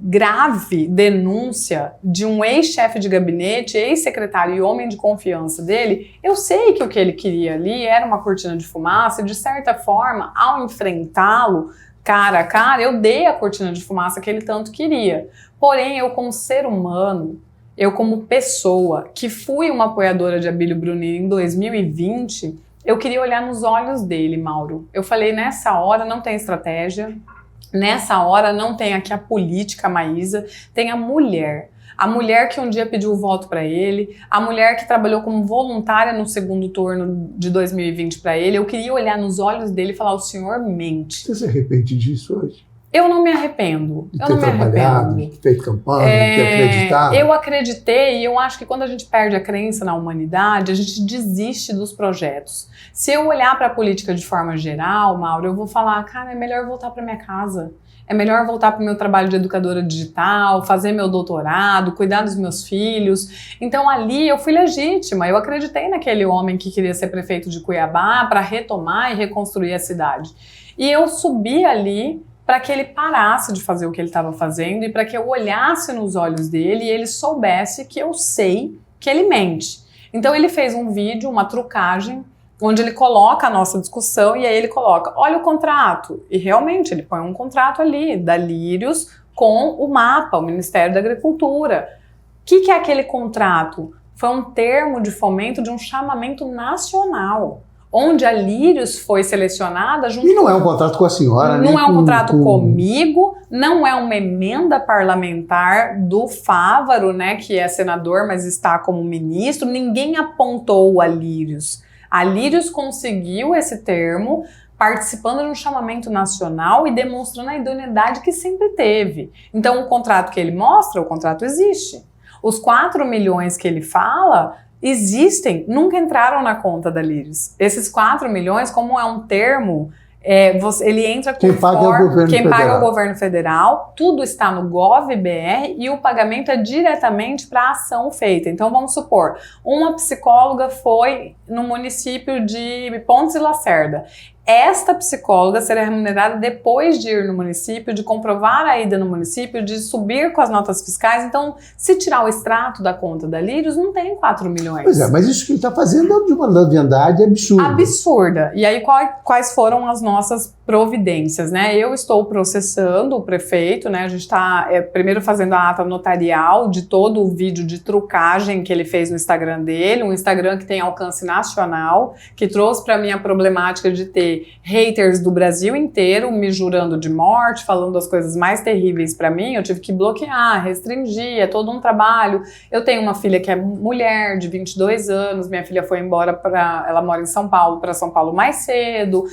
grave denúncia de um ex-chefe de gabinete, ex-secretário e homem de confiança dele, eu sei que o que ele queria ali era uma cortina de fumaça e, de certa forma, ao enfrentá-lo cara a cara, eu dei a cortina de fumaça que ele tanto queria. Porém, eu como ser humano, eu como pessoa, que fui uma apoiadora de Abílio Brunini em 2020, eu queria olhar nos olhos dele, Mauro. Eu falei, nessa hora não tem estratégia, nessa hora não tem aqui a política, a Maísa, tem a mulher. A mulher que um dia pediu o voto para ele, a mulher que trabalhou como voluntária no segundo turno de 2020 para ele. Eu queria olhar nos olhos dele e falar, o senhor mente. Você se arrepende disso hoje? Eu não me arrependo. De ter trabalhado, de ter feito campanha, de ter acreditado? Eu acreditei e eu acho que quando a gente perde a crença na humanidade, a gente desiste dos projetos. Se eu olhar para a política de forma geral, Mauro, eu vou falar, cara, é melhor voltar para minha casa. É melhor voltar para o meu trabalho de educadora digital, fazer meu doutorado, cuidar dos meus filhos. Então ali eu fui legítima, eu acreditei naquele homem que queria ser prefeito de Cuiabá para retomar e reconstruir a cidade. E eu subi ali para que ele parasse de fazer o que ele estava fazendo e para que eu olhasse nos olhos dele e ele soubesse que eu sei que ele mente. Então ele fez um vídeo, uma trucagem, onde ele coloca a nossa discussão e aí ele coloca, olha o contrato. E realmente ele põe um contrato ali, da Lírios com o MAPA, o Ministério da Agricultura. O que é aquele contrato? Foi um termo de fomento de um chamamento nacional, onde a Lírios foi selecionada junto. E não é um contrato com a senhora, não é um contrato comigo, não é uma emenda parlamentar do Fávaro, né, que é senador, mas está como ministro. Ninguém apontou a Lírios. A Lírios conseguiu esse termo participando de um chamamento nacional e demonstrando a idoneidade que sempre teve. Então, o contrato que ele mostra, o contrato existe. Os 4 milhões que ele fala existem, nunca entraram na conta da Lírios. Esses 4 milhões, como é um termo, ele entra quem paga é o governo federal, tudo está no Gov.br e o pagamento é diretamente para a ação feita. Então vamos supor, uma psicóloga foi no município de Pontes e Lacerda. Esta psicóloga será remunerada depois de ir no município, de comprovar a ida no município, de subir com as notas fiscais. Então, se tirar o extrato da conta da Lírios, não tem 4 milhões. Pois é, mas isso que ele está fazendo é de uma leviandade absurda. Absurda. E aí, quais foram as nossas providências, né? Eu estou processando o prefeito, né? A gente está primeiro fazendo a ata notarial de todo o vídeo de trucagem que ele fez no Instagram dele, um Instagram que tem alcance nacional, que trouxe para mim a problemática de ter haters do Brasil inteiro me jurando de morte, falando as coisas mais terríveis para mim. Eu tive que bloquear, restringir, é todo um trabalho. Eu tenho uma filha que é mulher, de 22 anos, minha filha foi embora ela mora em São Paulo, para São Paulo mais cedo.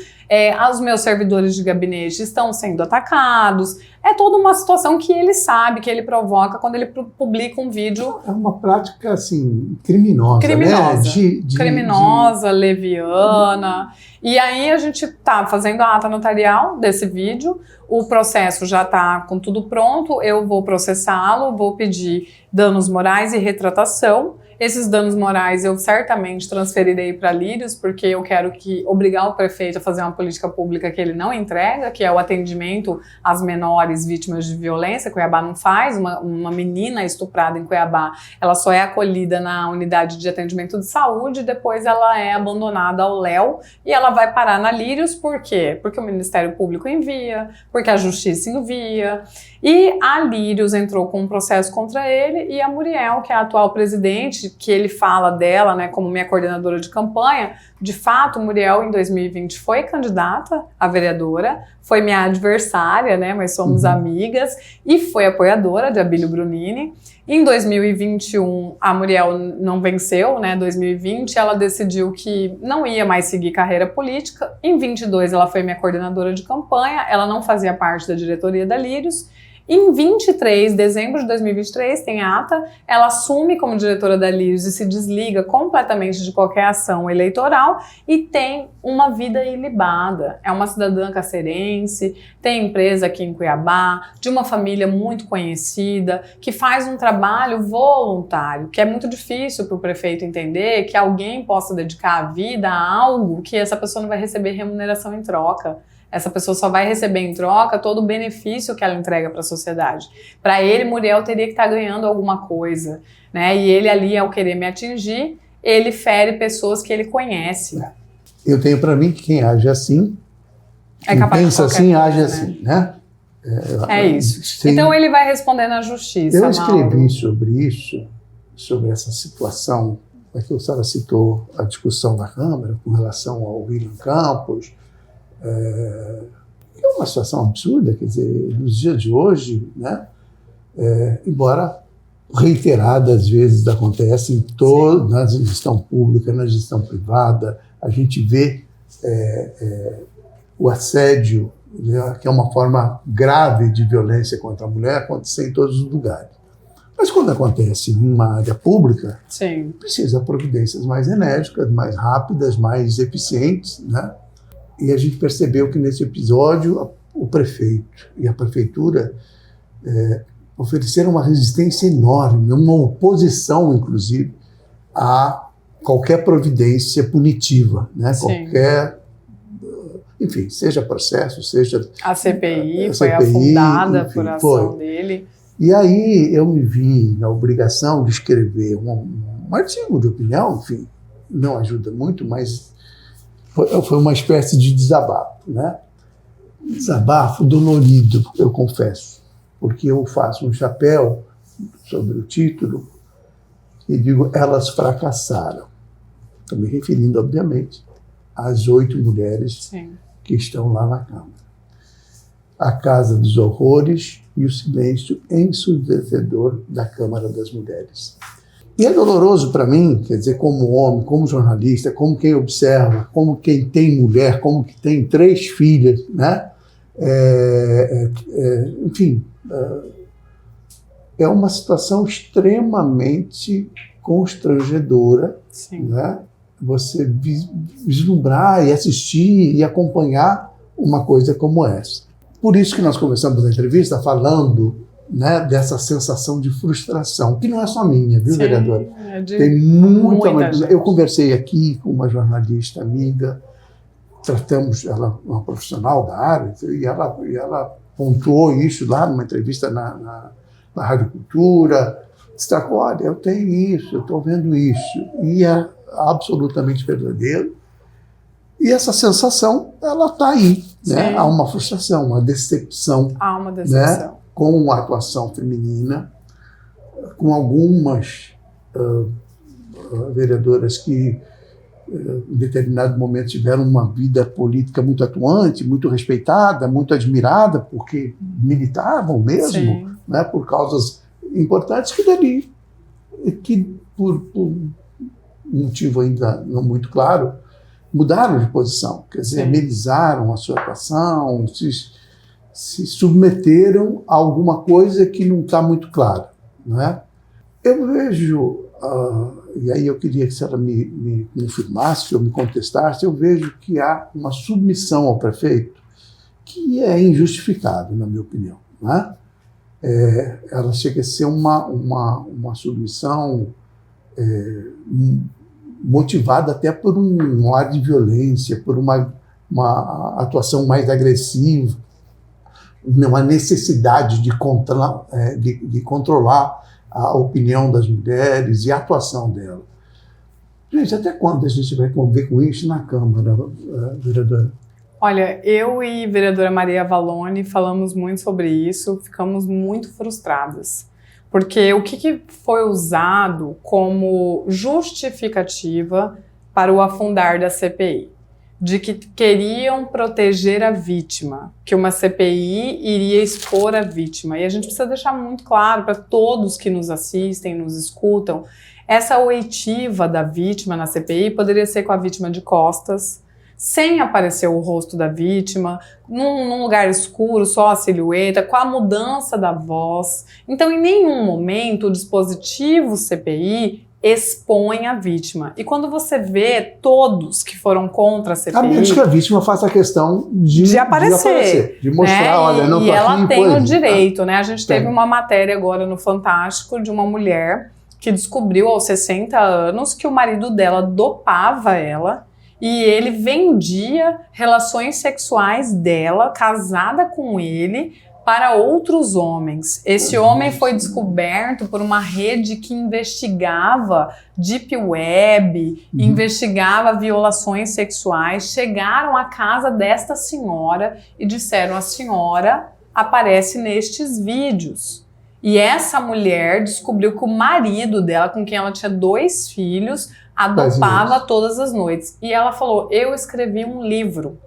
Os meus servidores de gabinete estão sendo atacados. É toda uma situação que ele sabe, que ele provoca quando ele publica um vídeo. É uma prática, assim, criminosa, né? Criminosa, leviana. E aí a gente tá fazendo a ata notarial desse vídeo, o processo já tá com tudo pronto, eu vou processá-lo, vou pedir danos morais e retratação. Esses danos morais eu certamente transferirei para Lírios, porque eu quero obrigar o prefeito a fazer uma política pública que ele não entrega, que é o atendimento às menores vítimas de violência. Cuiabá não faz. Uma menina estuprada em Cuiabá, ela só é acolhida na unidade de atendimento de saúde, depois ela é abandonada ao léu e ela vai parar na Lírios. Por quê? Porque o Ministério Público envia, porque a Justiça envia. E a Lírios entrou com um processo contra ele, e a Muriel, que é a atual presidente, que ele fala dela, né, como minha coordenadora de campanha, de fato, Muriel em 2020 foi candidata a vereadora, foi minha adversária, né, mas somos amigas, e foi apoiadora de Abílio Brunini. Em 2021, a Muriel não venceu, né? 2020, ela decidiu que não ia mais seguir carreira política. Em 22, ela foi minha coordenadora de campanha, ela não fazia parte da diretoria da Lírios. Em 23, dezembro de 2023, tem ata, ela assume como diretora da Lírios e se desliga completamente de qualquer ação eleitoral e tem uma vida ilibada. É uma cidadã cacerense, tem empresa aqui em Cuiabá, de uma família muito conhecida, que faz um trabalho voluntário, que é muito difícil para o prefeito entender que alguém possa dedicar a vida a algo que essa pessoa não vai receber remuneração em troca. Essa pessoa só vai receber em troca todo o benefício que ela entrega para a sociedade. Para ele, Muriel teria que estar ganhando alguma coisa, né? E ele ali, ao querer me atingir, ele fere pessoas que ele conhece. Eu tenho para mim que quem age assim, quem pensa assim, age assim, né? É isso. Então ele vai responder na justiça, Eu escrevi Mauro. sobre isso, sobre essa situação, aqui a senhora citou a discussão na Câmara com relação ao William Campos. É uma situação absurda, quer dizer, nos dias de hoje, né? Embora reiteradas vezes acontece na gestão pública, na gestão privada, a gente vê o assédio, né, que é uma forma grave de violência contra a mulher, acontecer em todos os lugares. Mas quando acontece numa área pública, Sim. precisa de providências mais enérgicas, mais rápidas, mais eficientes, né? E a gente percebeu que nesse episódio o prefeito e a prefeitura ofereceram uma resistência enorme, uma oposição, inclusive, a qualquer providência punitiva, né? Qualquer, enfim, seja processo, seja... A CPI foi afundada, enfim, por ação dele. E aí eu me vi na obrigação de escrever um artigo de opinião, enfim, não ajuda muito, mas foi uma espécie de desabafo, né? Desabafo dolorido, eu confesso, porque eu faço um chapéu sobre o título e digo, elas fracassaram. Estou me referindo, obviamente, às 8 mulheres Sim. que estão lá na Câmara. A Casa dos Horrores e o silêncio ensurdecedor da Câmara das Mulheres. E é doloroso para mim, quer dizer, como homem, como jornalista, como quem observa, como quem tem mulher, como que tem 3 filhas, né? Enfim, é uma situação extremamente constrangedora, né? Você vislumbrar e assistir e acompanhar uma coisa como essa. Por isso que nós começamos a entrevista falando, né, dessa sensação de frustração, que não é só minha, viu, vereadora? Tem muita gente. Eu conversei aqui com uma jornalista amiga, tratamos, ela uma profissional da área, e ela pontuou isso lá numa entrevista na Rádio Cultura, destacou, olha, eu tenho isso, eu estou vendo isso, e é absolutamente verdadeiro. E essa sensação, ela está aí, né? Há uma frustração, uma decepção. Há uma decepção. Né? Com a atuação feminina, com algumas vereadoras que, em determinado momento, tiveram uma vida política muito atuante, muito respeitada, muito admirada, porque militavam mesmo, né? Por causas importantes que por um motivo ainda não muito claro, mudaram de posição, quer dizer, amenizaram a sua atuação, se submeteram a alguma coisa que não está muito clara, né? Eu vejo, e aí eu queria que a senhora me confirmasse ou me contestasse, eu vejo que há uma submissão ao prefeito que é injustificável, na minha opinião, né? Ela chega a ser uma submissão motivada até por um ar de violência, por uma atuação mais agressiva, uma necessidade de controlar a opinião das mulheres e a atuação dela. Gente, até quando a gente vai conviver com isso na Câmara, vereadora? Olha, eu e a vereadora Maria Valone falamos muito sobre isso, ficamos muito frustradas. Porque o que foi usado como justificativa para o afundar da CPI? De que queriam proteger a vítima, que uma CPI iria expor a vítima. E a gente precisa deixar muito claro para todos que nos assistem, nos escutam, essa oitiva da vítima na CPI poderia ser com a vítima de costas, sem aparecer o rosto da vítima, num lugar escuro, só a silhueta, com a mudança da voz. Então, em nenhum momento, o dispositivo CPI expõe a vítima. E quando você vê todos que foram contra a CPI... A menos que a vítima faça a questão de aparecer, de mostrar, né? Olha, não tô e ela aqui, tem o direito, né? A gente teve tem uma matéria agora no Fantástico de uma mulher que descobriu aos 60 anos que o marido dela dopava ela e ele vendia relações sexuais dela, casada com ele, para outros homens. Esse homem foi descoberto por uma rede que investigava Deep Web, investigava violações sexuais, chegaram à casa desta senhora e disseram: a senhora aparece nestes vídeos. E essa mulher descobriu que o marido dela, com quem ela tinha 2 filhos, a dopava todas as noites. E ela falou: eu escrevi um livro,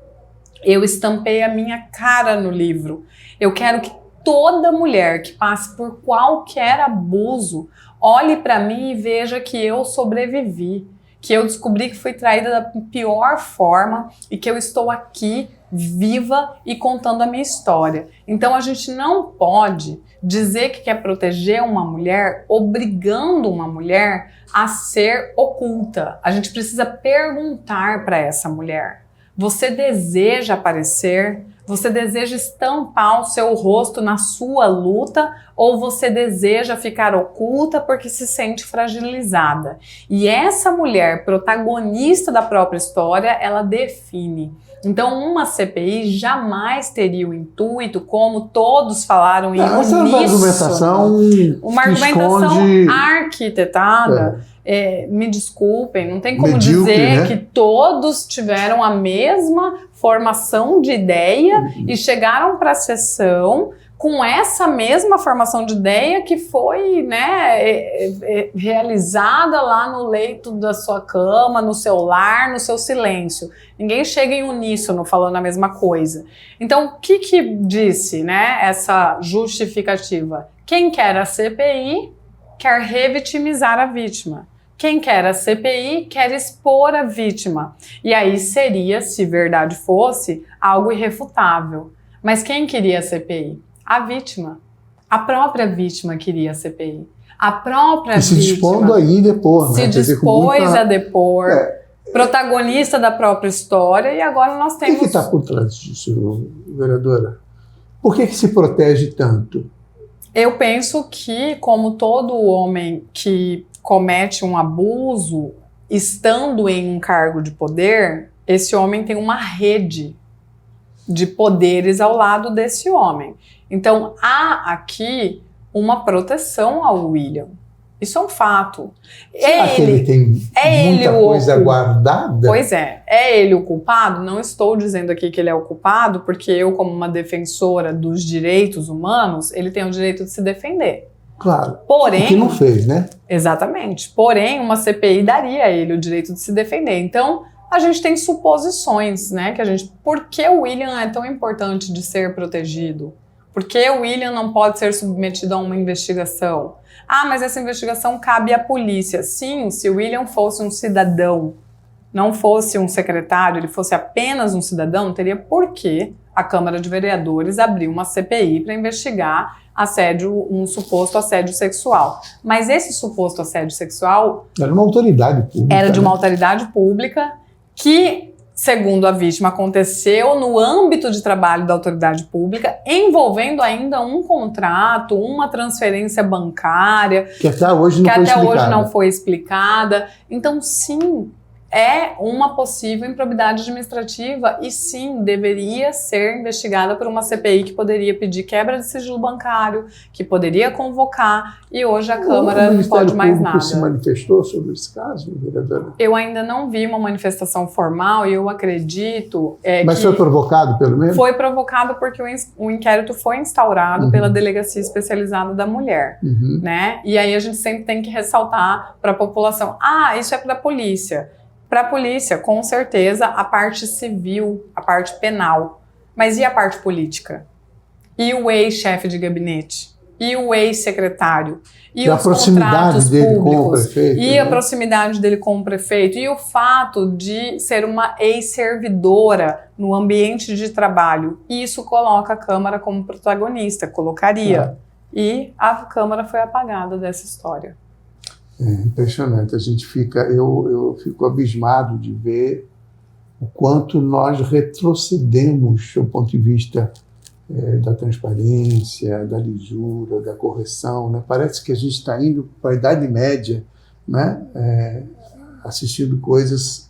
eu estampei a minha cara no livro. Eu quero que toda mulher que passe por qualquer abuso olhe para mim e veja que eu sobrevivi, que eu descobri que fui traída da pior forma e que eu estou aqui viva e contando a minha história. Então a gente não pode dizer que quer proteger uma mulher obrigando uma mulher a ser oculta. A gente precisa perguntar para essa mulher: você deseja aparecer? Você deseja estampar o seu rosto na sua luta ou você deseja ficar oculta porque se sente fragilizada? E essa mulher, protagonista da própria história, ela define. Então, uma CPI jamais teria o intuito, como todos falaram em uníssono, uma argumentação arquitetada. Me desculpem, não tem como medíocre, dizer, né? Que todos tiveram a mesma formação de ideia e chegaram para a sessão com essa mesma formação de ideia que foi, né, realizada lá no leito da sua cama, no seu lar, no seu silêncio. Ninguém chega em uníssono falando a mesma coisa. Então, o que disse, né, essa justificativa? Quem quer a CPI quer revitimizar a vítima. Quem quer a CPI quer expor a vítima. E aí seria, se verdade fosse, algo irrefutável. Mas quem queria a CPI? A vítima. A própria vítima queria a CPI. A própria vítima. Se dispondo aí a depor, né? Se dispôs a depor. Protagonista da própria história. E agora nós temos... O que está por trás disso, vereadora? Por que se protege tanto? Eu penso que, como todo homem que comete um abuso, estando em um cargo de poder, esse homem tem uma rede de poderes ao lado desse homem. Então, há aqui uma proteção ao William. Isso é um fato. Será que ele tem muita coisa guardada? Pois é. É ele o culpado? Não estou dizendo aqui que ele é o culpado, porque eu, como uma defensora dos direitos humanos, ele tem o direito de se defender. Claro. Porém, o que não fez, né? Exatamente. Porém, uma CPI daria a ele o direito de se defender. Então, a gente tem suposições, né? Por que o William é tão importante de ser protegido? Por que o William não pode ser submetido a uma investigação? Ah, mas essa investigação cabe à polícia. Sim, se o William fosse um cidadão, não fosse um secretário, ele fosse apenas um cidadão, não teria por que a Câmara de Vereadores abrir uma CPI para investigar um suposto assédio sexual. Mas esse suposto assédio sexual... Era uma autoridade pública. Era de uma autoridade pública que segundo a vítima, aconteceu no âmbito de trabalho da autoridade pública, envolvendo ainda um contrato, uma transferência bancária, que até hoje não foi explicada. Então, sim, é uma possível improbidade administrativa e sim, deveria ser investigada por uma CPI que poderia pedir quebra de sigilo bancário, que poderia convocar, e hoje a Câmara não pode mais nada. O Ministério Público se manifestou sobre esse caso, vereadora? Eu ainda não vi uma manifestação formal e eu acredito Mas que foi provocado, pelo menos? Foi provocado porque o inquérito foi instaurado pela Delegacia Especializada da Mulher, né? E aí a gente sempre tem que ressaltar para a população, isso é para a polícia. Para a polícia, com certeza, a parte civil, a parte penal. Mas e a parte política? E o ex-chefe de gabinete? E o ex-secretário? E os contratos públicos? E a proximidade dele com o prefeito? E o fato de ser uma ex-servidora no ambiente de trabalho? Isso coloca a Câmara como protagonista, colocaria. E a Câmara foi apagada dessa história. É impressionante, eu fico abismado de ver o quanto nós retrocedemos do ponto de vista da transparência, da lisura, da correção, né? Parece que a gente está indo para a Idade Média, né? Assistindo coisas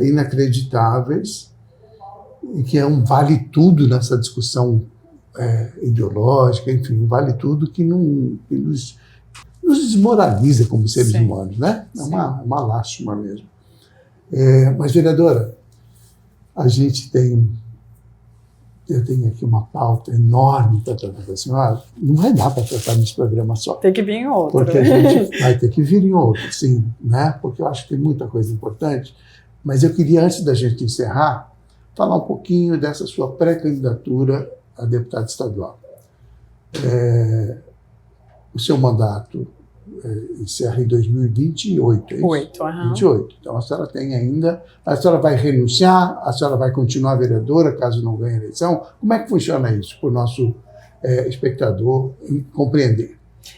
inacreditáveis, e que é um vale tudo nessa discussão ideológica, enfim, um vale tudo que nos desmoraliza como seres humanos, né? É uma lástima mesmo. Mas, vereadora, eu tenho aqui uma pauta enorme para tratar com a senhora. Não vai dar para tratar nesse programa só. Tem que vir em outro. Porque a gente vai ter que vir em outro, sim, né? Porque eu acho que tem muita coisa importante. Mas eu queria, antes da gente encerrar, falar um pouquinho dessa sua pré-candidatura a deputado estadual. O seu mandato encerra em 2028, é isso? 28. Então a senhora tem ainda... A senhora vai renunciar? A senhora vai continuar vereadora caso não ganhe a eleição? Como é que funciona isso para o nosso espectador compreender?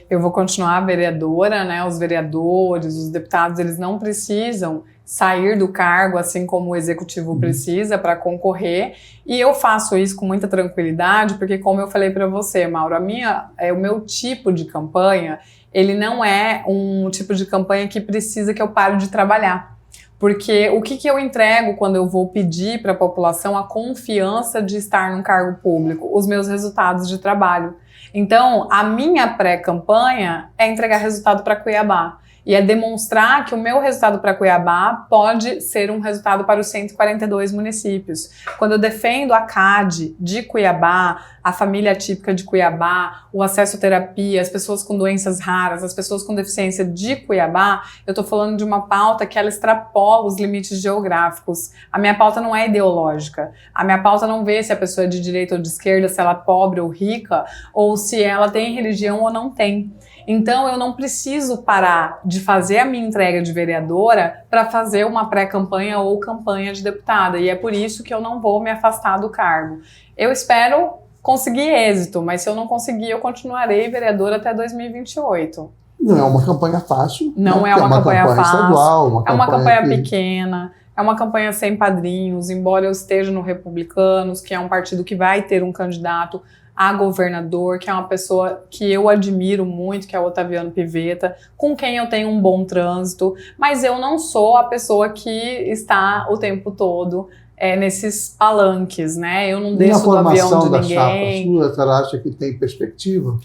Eu vou continuar vereadora, né? Os vereadores, os deputados, eles não precisam sair do cargo, assim como o executivo precisa para concorrer, e eu faço isso com muita tranquilidade, porque como eu falei para você, Mauro, o meu tipo de campanha, ele não é um tipo de campanha que precisa que eu pare de trabalhar. Porque o que eu entrego quando eu vou pedir para a população a confiança de estar num cargo público? Os meus resultados de trabalho. Então, a minha pré-campanha é entregar resultado para Cuiabá. E é demonstrar que o meu resultado para Cuiabá pode ser um resultado para os 142 municípios. Quando eu defendo a CADE de Cuiabá, a família típica de Cuiabá, o acesso à terapia, as pessoas com doenças raras, as pessoas com deficiência de Cuiabá, eu estou falando de uma pauta que ela extrapola os limites geográficos. A minha pauta não é ideológica. A minha pauta não vê se a pessoa é de direita ou de esquerda, se ela é pobre ou rica, ou se ela tem religião ou não tem. Então, eu não preciso parar de fazer a minha entrega de vereadora para fazer uma pré-campanha ou campanha de deputada. E é por isso que eu não vou me afastar do cargo. Eu espero conseguir êxito, mas se eu não conseguir, eu continuarei vereadora até 2028. Não é uma campanha fácil. Não é uma campanha fácil. Estadual, é uma campanha pequena. É uma campanha sem padrinhos, embora eu esteja no Republicanos, que é um partido que vai ter um candidato a governador, que é uma pessoa que eu admiro muito, que é o Otaviano Pivetta, com quem eu tenho um bom trânsito, mas eu não sou a pessoa que está o tempo todo nesses palanques, né? Eu não desço do avião de ninguém. Na formação da chapa sua, você acha que tem perspectiva?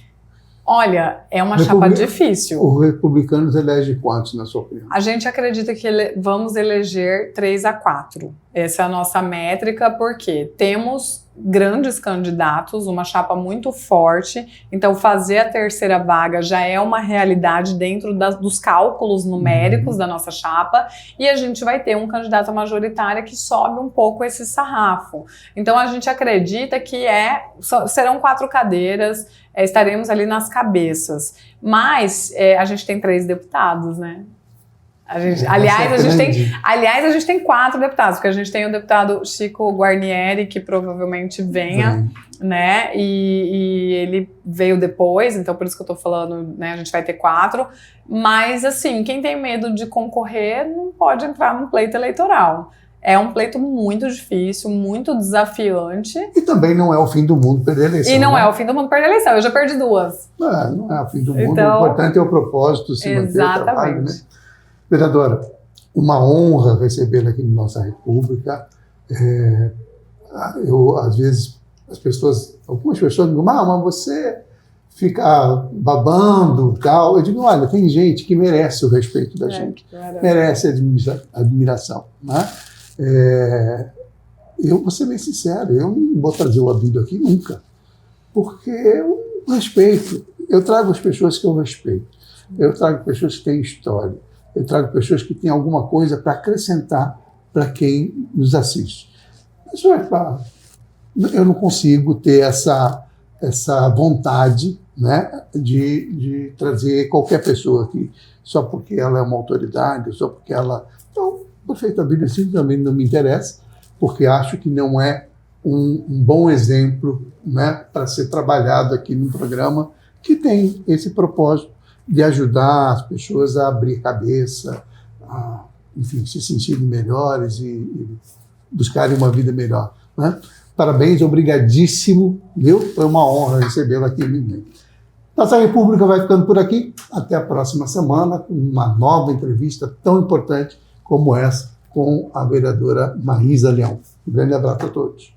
Olha, é uma chapa difícil. O Republicanos elege quantos, na sua opinião? A gente acredita que vamos eleger 3 a 4. Essa é a nossa métrica, porque temos grandes candidatos, uma chapa muito forte, então fazer a terceira vaga já é uma realidade dentro dos cálculos numéricos da nossa chapa, e a gente vai ter um candidato majoritário que sobe um pouco esse sarrafo. Então a gente acredita que serão 4 cadeiras, estaremos ali nas cabeças, mas a gente tem 3 deputados, né? Aliás, a gente tem 4 deputados, porque a gente tem o deputado Chico Guarnieri, que provavelmente venha, né? E ele veio depois, então por isso que eu tô falando, né? A gente vai ter 4. Mas, assim, quem tem medo de concorrer não pode entrar no pleito eleitoral. É um pleito muito difícil, muito desafiante. E também não é o fim do mundo perder a eleição. E não né? é o fim do mundo perder a eleição. Eu já perdi 2. Não é o fim do mundo. Então, o importante é o propósito, se manter o trabalho. Né? exatamente. Vereadora, uma honra recebê-la aqui na nossa República. Às vezes, algumas pessoas me dizem, mas você fica babando e tal. Eu digo, olha, tem gente que merece o respeito da gente, merece admiração. Né? Eu vou ser bem sincero, eu não vou trazer o Abílio aqui nunca, porque eu respeito. Eu trago as pessoas que eu respeito. Eu trago pessoas que têm história. Eu trago pessoas que têm alguma coisa para acrescentar para quem nos assiste. Eu não consigo ter essa vontade, né, de trazer qualquer pessoa aqui, só porque ela é uma autoridade, só porque ela... Então, o prefeito Abílio também não me interessa, porque acho que não é um bom exemplo, né, para ser trabalhado aqui num programa que tem esse propósito de ajudar as pessoas a abrir cabeça, a, enfim, se sentirem melhores e buscarem uma vida melhor. Né? Parabéns, obrigadíssimo, viu? Foi uma honra recebê-lo aqui. Nossa República vai ficando por aqui. Até a próxima semana, com uma nova entrevista tão importante como essa com a vereadora Maísa Leão. Um grande abraço a todos.